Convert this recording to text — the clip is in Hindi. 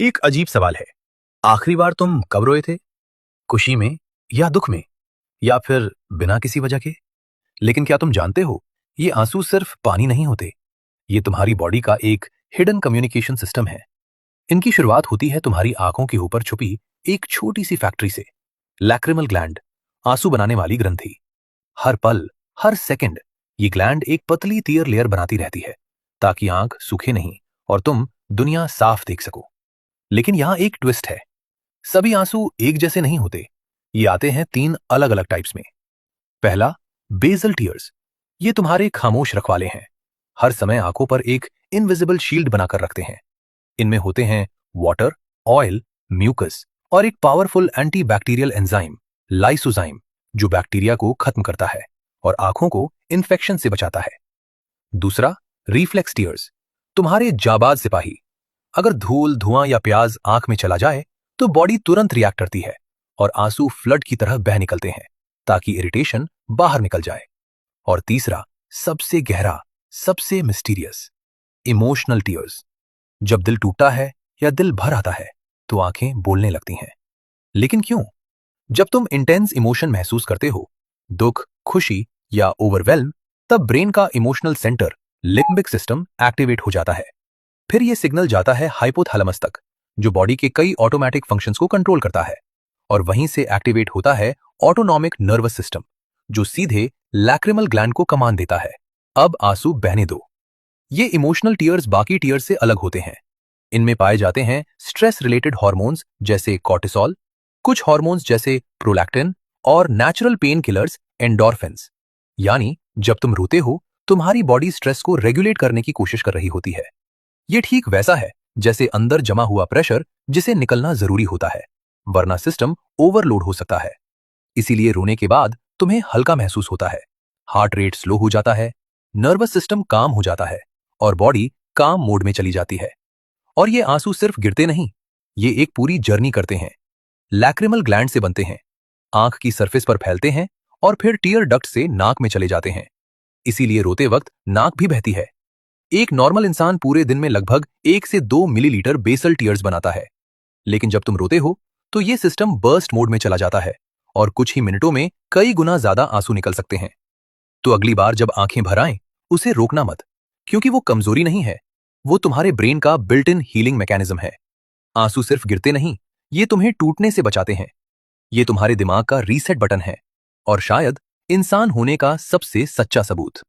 एक अजीब सवाल है। आखिरी बार तुम कब रोए थे? खुशी में या दुख में या फिर बिना किसी वजह के? लेकिन क्या तुम जानते हो, ये आंसू सिर्फ पानी नहीं होते। ये तुम्हारी बॉडी का एक हिडन कम्युनिकेशन सिस्टम है। इनकी शुरुआत होती है तुम्हारी आंखों के ऊपर छुपी एक छोटी सी फैक्ट्री से, लैक्रिमल ग्लैंड, आंसू बनाने वाली ग्रंथि। हर पल, हर सेकंड ये ग्लैंड एक पतली टीयर लेयर बनाती रहती है ताकि आंख सूखे नहीं और तुम दुनिया साफ देख सको। लेकिन यहां एक ट्विस्ट है। सभी आंसू एक जैसे नहीं होते। ये आते हैं तीन अलग अलग टाइप्स में। पहला, बेसल टीयर्स। ये तुम्हारे खामोश रखवाले हैं। हर समय आंखों पर एक इनविजिबल शील्ड बनाकर रखते हैं। इनमें होते हैं वाटर, ऑयल, म्यूकस और एक powerful anti bacterial enzyme, lysozyme, जो बैक्टीरिया को खत्म करता है और आंखों को इन्फेक्शन से बचाता है। दूसरा, रिफ्लेक्स टीयर्स। तुम्हारे जाबाज सिपाही। अगर धूल, धुआं या प्याज आंख में चला जाए तो बॉडी तुरंत रिएक्ट करती है और आंसू फ्लड की तरह बह निकलते हैं ताकि इरिटेशन बाहर निकल जाए। और तीसरा, सबसे गहरा, सबसे मिस्टीरियस, इमोशनल टीयर्स। जब दिल टूटता है या दिल भर आता है तो आंखें बोलने लगती हैं। लेकिन क्यों? जब तुम इंटेंस इमोशन महसूस करते हो, दुख, खुशी या ओवरवेल्म, तब ब्रेन का emotional centre, limbic system, activate हो जाता है। फिर यह सिग्नल जाता है हाइपोथैलेमस तक, जो बॉडी के कई ऑटोमेटिक फंक्शंस को कंट्रोल करता है। और वहीं से एक्टिवेट होता है ऑटोनॉमिक नर्वस सिस्टम, जो सीधे लैक्रिमल ग्लैंड को कमांड देता है, अब आंसू बहने दो। ये इमोशनल टीयर्स बाकी टीयर्स से अलग होते हैं। इनमें पाए जाते हैं स्ट्रेस रिलेटेड हार्मोन्स जैसे कॉर्टिसोल, कुछ हार्मोन्स जैसे प्रोलैक्टिन और नेचुरल पेन किलर्स एंडोर्फिन्स। यानी जब तुम रोते हो, तुम्हारी बॉडी स्ट्रेस को रेगुलेट करने की कोशिश कर रही होती है। ये ठीक वैसा है जैसे अंदर जमा हुआ प्रेशर जिसे निकलना जरूरी होता है, वरना सिस्टम ओवरलोड हो सकता है। इसीलिए रोने के बाद तुम्हें हल्का महसूस होता है, हार्ट रेट स्लो हो जाता है, नर्वस सिस्टम काम हो जाता है और बॉडी काम मोड में चली जाती है। और ये आंसू सिर्फ गिरते नहीं, ये एक पूरी जर्नी करते हैं। लैक्रिमल ग्लैंड से बनते हैं, आंख की सरफेस पर फैलते हैं और फिर टीयर डक्ट से नाक में चले जाते हैं। इसीलिए रोते वक्त नाक भी बहती है। एक नॉर्मल इंसान पूरे दिन में लगभग 1 से 2 मिलीलीटर बेसल टीयर्स बनाता है। लेकिन जब तुम रोते हो तो ये सिस्टम बर्स्ट मोड में चला जाता है और कुछ ही मिनटों में कई गुना ज्यादा आंसू निकल सकते हैं। तो अगली बार जब आंखें भर आएं, उसे रोकना मत, क्योंकि वो कमजोरी नहीं है, वो तुम्हारे ब्रेन का बिल्ट इन हीलिंग मैकेनिज्म है। आंसू सिर्फ गिरते नहीं, ये तुम्हें टूटने से बचाते हैं। ये तुम्हारे दिमाग का रीसेट बटन है और शायद इंसान होने का सबसे सच्चा सबूत।